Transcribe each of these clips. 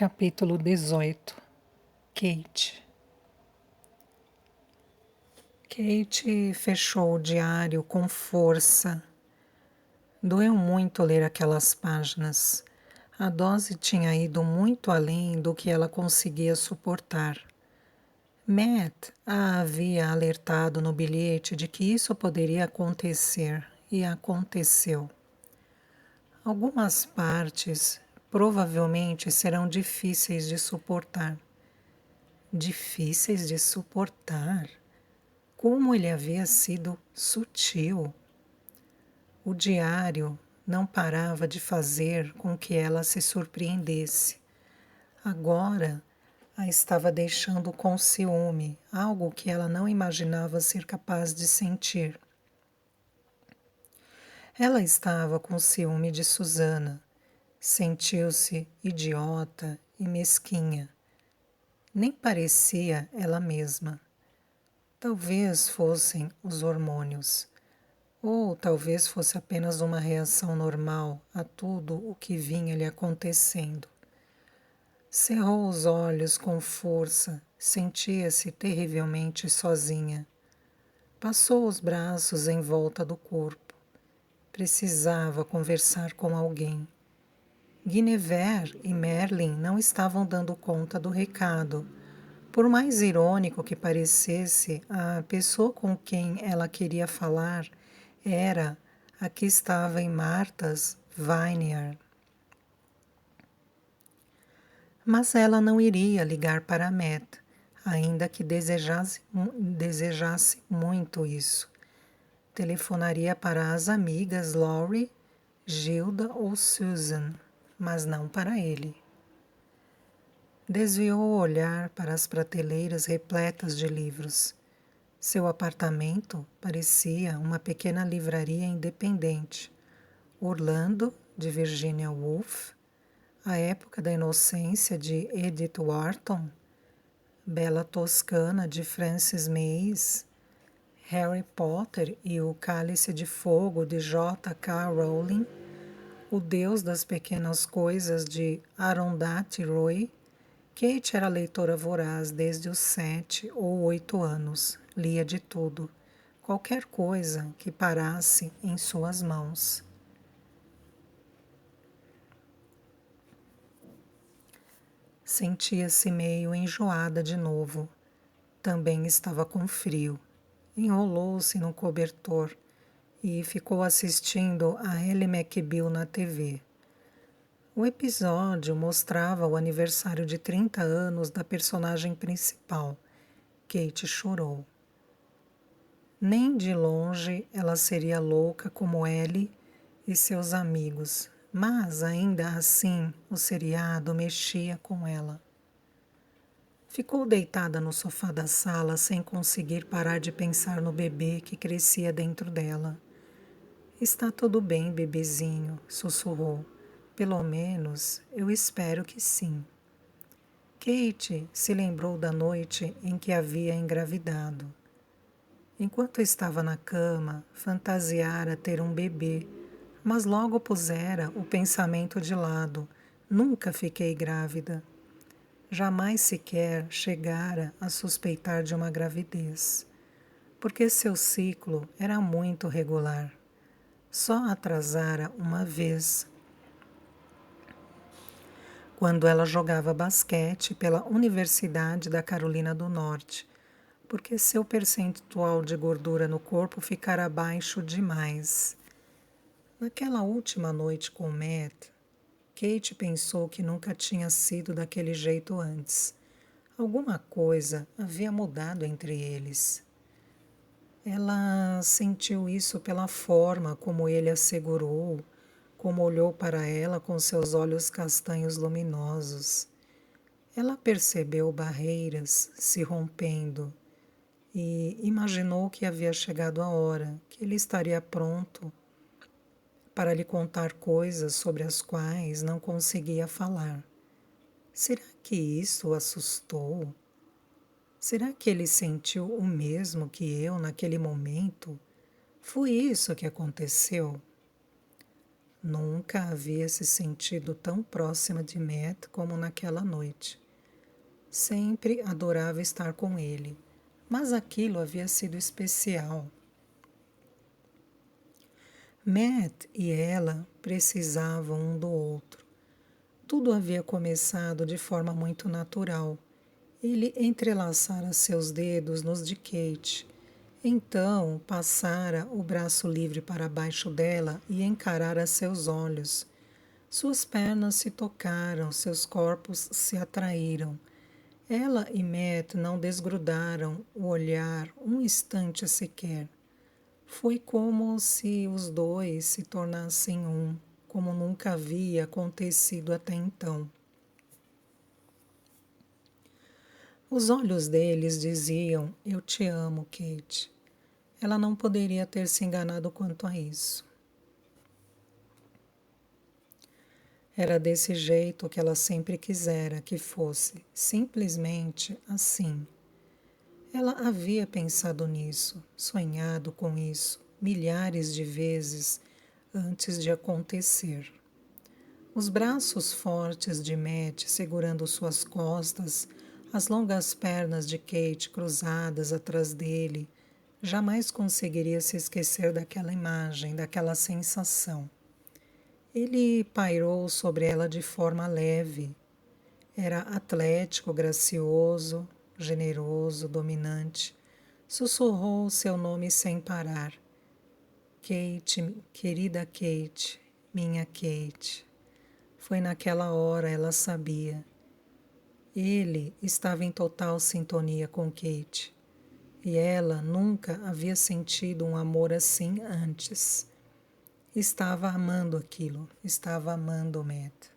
Capítulo 18. Kate. Kate fechou o diário com força. Doeu muito ler aquelas páginas. A dose tinha ido muito além do que ela conseguia suportar. Matt a havia alertado no bilhete de que isso poderia acontecer, e aconteceu. Algumas partes provavelmente serão difíceis de suportar. Difíceis de suportar? Como ele havia sido sutil! O diário não parava de fazer com que ela se surpreendesse. Agora a estava deixando com ciúme, algo que ela não imaginava ser capaz de sentir. Ela estava com ciúme de Susana. Sentiu-se idiota e mesquinha. Nem parecia ela mesma. Talvez fossem os hormônios, ou talvez fosse apenas uma reação normal a tudo o que vinha lhe acontecendo. Cerrou os olhos com força, sentia-se terrivelmente sozinha. Passou os braços em volta do corpo. Precisava conversar com alguém. Guinevere e Merlin não estavam dando conta do recado. Por mais irônico que parecesse, a pessoa com quem ela queria falar era a que estava em Martha's Vineyard. Mas ela não iria ligar para Matt, ainda que desejasse muito isso. Telefonaria para as amigas Laurie, Gilda ou Susan, mas não para ele. Desviou o olhar para as prateleiras repletas de livros. Seu apartamento parecia uma pequena livraria independente. Orlando, de Virginia Woolf, A Época da Inocência, de Edith Wharton, Bela Toscana, de Frances Mayes, Harry Potter e o Cálice de Fogo, de J.K. Rowling, O Deus das Pequenas Coisas, de Arundhati Roy. Kate era leitora voraz desde os 7 ou 8 anos. Lia de tudo, qualquer coisa que parasse em suas mãos. Sentia-se meio enjoada de novo. Também estava com frio. Enrolou-se no cobertor e ficou assistindo a Ally McBeal na TV. O episódio mostrava o aniversário de 30 anos da personagem principal. Kate chorou. Nem de longe ela seria louca como Ellie e seus amigos, mas ainda assim o seriado mexia com ela. Ficou deitada no sofá da sala sem conseguir parar de pensar no bebê que crescia dentro dela. Está tudo bem, bebezinho, sussurrou. Pelo menos eu espero que sim. Kate se lembrou da noite em que havia engravidado. Enquanto estava na cama, fantasiara ter um bebê, mas logo pusera o pensamento de lado. Nunca fiquei grávida. Jamais sequer chegara a suspeitar de uma gravidez, porque seu ciclo era muito regular. Só atrasara uma vez, quando ela jogava basquete pela Universidade da Carolina do Norte, porque seu percentual de gordura no corpo ficara baixo demais. Naquela última noite com Matt, Kate pensou que nunca tinha sido daquele jeito antes. Alguma coisa havia mudado entre eles. Ela sentiu isso pela forma como ele a segurou, como olhou para ela com seus olhos castanhos luminosos. Ela percebeu barreiras se rompendo e imaginou que havia chegado a hora, que ele estaria pronto para lhe contar coisas sobre as quais não conseguia falar. Será que isso o assustou? Será que ele sentiu o mesmo que eu naquele momento? Foi isso que aconteceu? Nunca havia se sentido tão próxima de Matt como naquela noite. Sempre adorava estar com ele, mas aquilo havia sido especial. Matt e ela precisavam um do outro. Tudo havia começado de forma muito natural. Ele entrelaçara seus dedos nos de Kate. Então passara o braço livre para baixo dela e encarara seus olhos. Suas pernas se tocaram, seus corpos se atraíram. Ela e Matt não desgrudaram o olhar um instante sequer. Foi como se os dois se tornassem um, como nunca havia acontecido até então. Os olhos deles diziam: "Eu te amo, Kate." Ela não poderia ter se enganado quanto a isso. Era desse jeito que ela sempre quisera que fosse, simplesmente assim. Ela havia pensado nisso, sonhado com isso, milhares de vezes antes de acontecer. Os braços fortes de Matt segurando suas costas, as longas pernas de Kate cruzadas atrás dele, jamais conseguiria se esquecer daquela imagem, daquela sensação. Ele pairou sobre ela de forma leve. Era atlético, gracioso, generoso, dominante. Sussurrou seu nome sem parar. Kate, querida Kate, minha Kate. Foi naquela hora, ela sabia. Ele estava em total sintonia com Kate. E ela nunca havia sentido um amor assim antes. Estava amando aquilo, estava amando o Matt.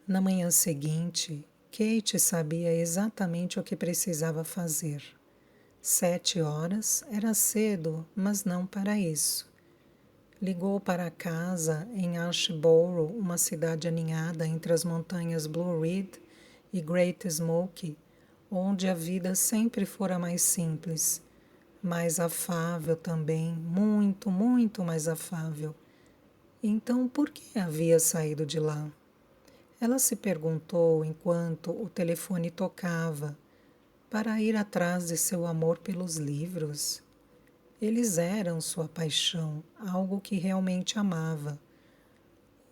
Na manhã seguinte, Kate sabia exatamente o que precisava fazer. 7 horas era cedo, mas não para isso. Ligou para a casa em Ashboro, uma cidade aninhada entre as montanhas Blue Ridge e Great Smoky, onde a vida sempre fora mais simples, mais afável também, muito, muito mais afável. Então, por que havia saído de lá? Ela se perguntou enquanto o telefone tocava, para ir atrás de seu amor pelos livros. Eles eram sua paixão, algo que realmente amava.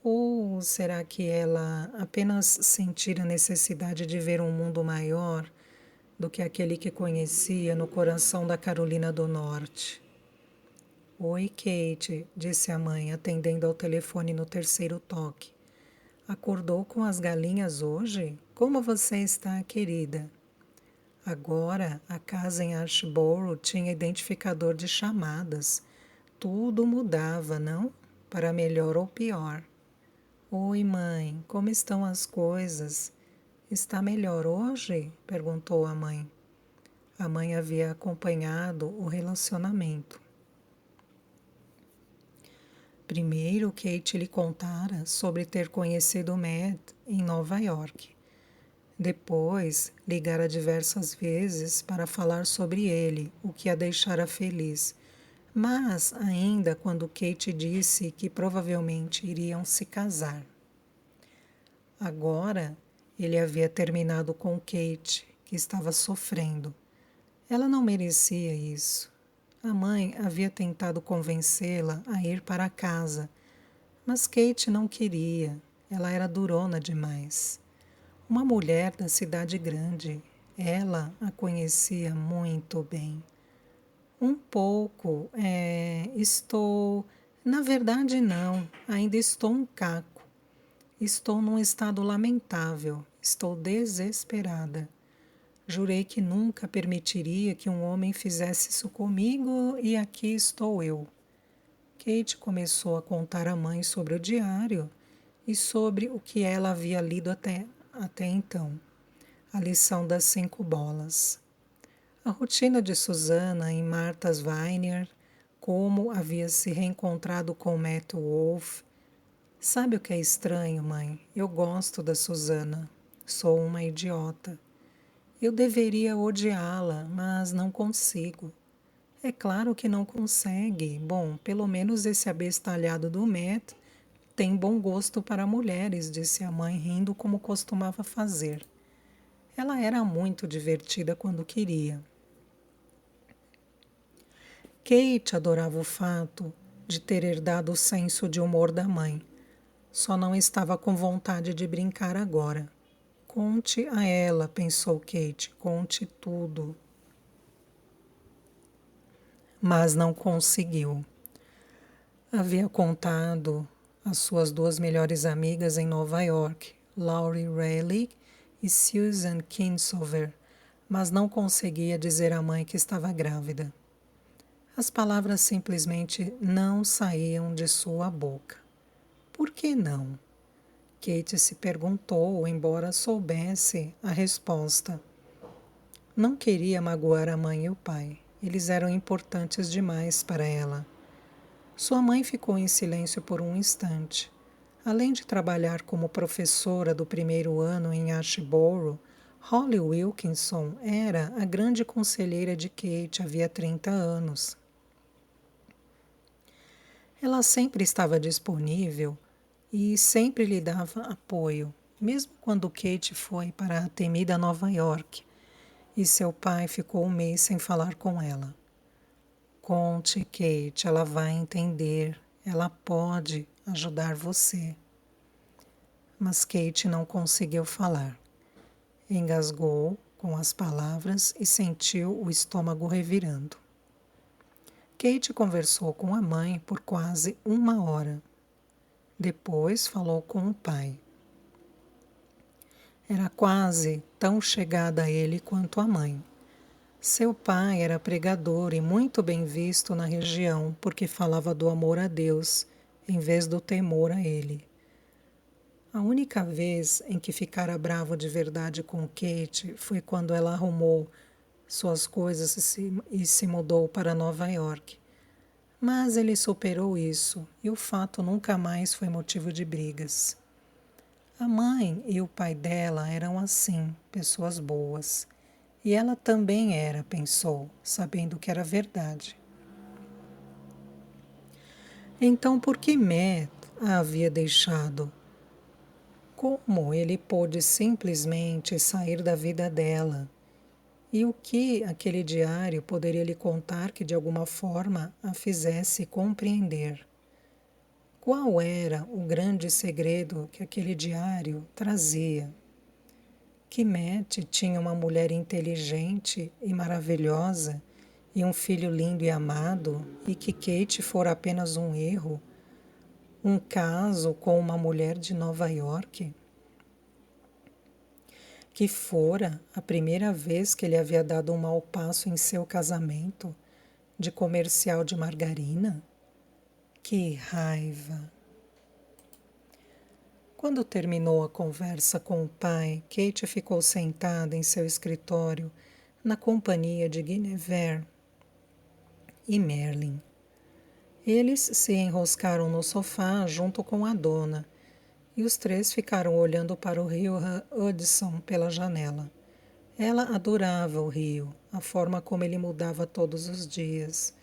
Ou será que ela apenas sentira a necessidade de ver um mundo maior do que aquele que conhecia no coração da Carolina do Norte? Oi, Kate, disse a mãe, atendendo ao telefone no terceiro toque. Acordou com as galinhas hoje? Como você está, querida? Agora, a casa em Ashboro tinha identificador de chamadas. Tudo mudava, não? Para melhor ou pior. Oi, mãe, como estão as coisas? Está melhor hoje? Perguntou a mãe. A mãe havia acompanhado o relacionamento. Primeiro, Kate lhe contara sobre ter conhecido Matt em Nova York. Depois, ligara diversas vezes para falar sobre ele, o que a deixara feliz. Mas ainda quando Kate disse que provavelmente iriam se casar. Agora, ele havia terminado com Kate, que estava sofrendo. Ela não merecia isso. A mãe havia tentado convencê-la a ir para casa, mas Kate não queria. Ela era durona demais. Uma mulher da cidade grande. Ela a conhecia muito bem. Um pouco, estou... Na verdade, não. Ainda estou um caco. Estou num estado lamentável. Estou desesperada. Jurei que nunca permitiria que um homem fizesse isso comigo e aqui estou eu. Kate começou a contar à mãe sobre o diário e sobre o que ela havia lido até então. A lição das 5 bolas. A rotina de Susana em Martha's Vineyard, como havia se reencontrado com Matt Wolff. Sabe o que é estranho, mãe? Eu gosto da Susana. Sou uma idiota. Eu deveria odiá-la, mas não consigo. É claro que não consegue. Bom, pelo menos esse abestalhado do Matt tem bom gosto para mulheres, disse a mãe, rindo como costumava fazer. Ela era muito divertida quando queria. Kate adorava o fato de ter herdado o senso de humor da mãe. Só não estava com vontade de brincar agora. Conte a ela, pensou Kate, conte tudo. Mas não conseguiu. Havia contado às suas duas melhores amigas em Nova York, Laurie Rayleigh e Susan Kinsover, mas não conseguia dizer à mãe que estava grávida. As palavras simplesmente não saíam de sua boca. Por que não? Kate se perguntou, embora soubesse a resposta. Não queria magoar a mãe e o pai. Eles eram importantes demais para ela. Sua mãe ficou em silêncio por um instante. Além de trabalhar como professora do primeiro ano em Ashboro, Holly Wilkinson era a grande conselheira de Kate havia 30 anos. Ela sempre estava disponível e sempre lhe dava apoio, mesmo quando Kate foi para a temida Nova York e seu pai ficou um mês sem falar com ela. Conte, Kate, ela vai entender, ela pode ajudar você. Mas Kate não conseguiu falar. Engasgou com as palavras e sentiu o estômago revirando. Kate conversou com a mãe por quase 1 hora. Depois falou com o pai. Era quase tão chegada a ele quanto a mãe. Seu pai era pregador e muito bem visto na região porque falava do amor a Deus em vez do temor a ele. A única vez em que ficara bravo de verdade com Kate foi quando ela arrumou suas coisas e se mudou para Nova York. Mas ele superou isso e o fato nunca mais foi motivo de brigas. A mãe e o pai dela eram assim, pessoas boas. E ela também era, pensou, sabendo que era verdade. Então por que Matt a havia deixado? Como ele pôde simplesmente sair da vida dela? E o que aquele diário poderia lhe contar que de alguma forma a fizesse compreender? Qual era o grande segredo que aquele diário trazia? Que Matt tinha uma mulher inteligente e maravilhosa e um filho lindo e amado, e que Kate fora apenas um erro, um caso com uma mulher de Nova York? Que fora a primeira vez que ele havia dado um mau passo em seu casamento, de comercial de margarina? Que raiva! Quando terminou a conversa com o pai, Kate ficou sentada em seu escritório, na companhia de Guinevere e Merlin. Eles se enroscaram no sofá junto com a dona, e os três ficaram olhando para o rio Hudson pela janela. Ela adorava o rio, a forma como ele mudava todos os dias,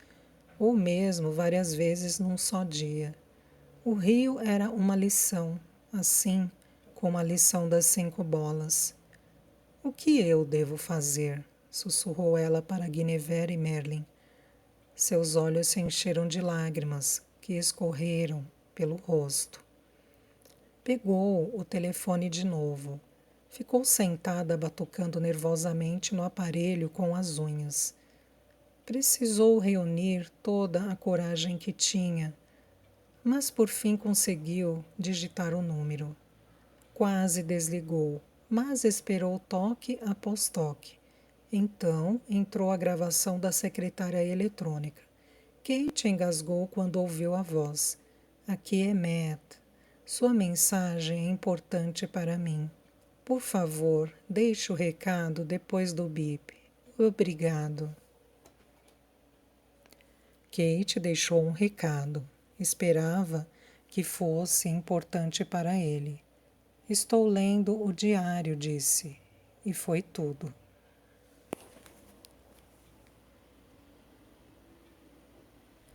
ou mesmo várias vezes num só dia. O rio era uma lição, assim como a lição das 5 bolas. O que eu devo fazer? Sussurrou ela para Guinevere e Merlin. Seus olhos se encheram de lágrimas que escorreram pelo rosto. Pegou o telefone de novo. Ficou sentada batucando nervosamente no aparelho com as unhas. Precisou reunir toda a coragem que tinha, mas por fim conseguiu digitar o número. Quase desligou, mas esperou toque após toque. Então entrou a gravação da secretária eletrônica. Kate engasgou quando ouviu a voz. Aqui é Matt. Sua mensagem é importante para mim. Por favor, deixe o recado depois do bip. Obrigado. Kate deixou um recado. Esperava que fosse importante para ele. Estou lendo o diário, disse. E foi tudo.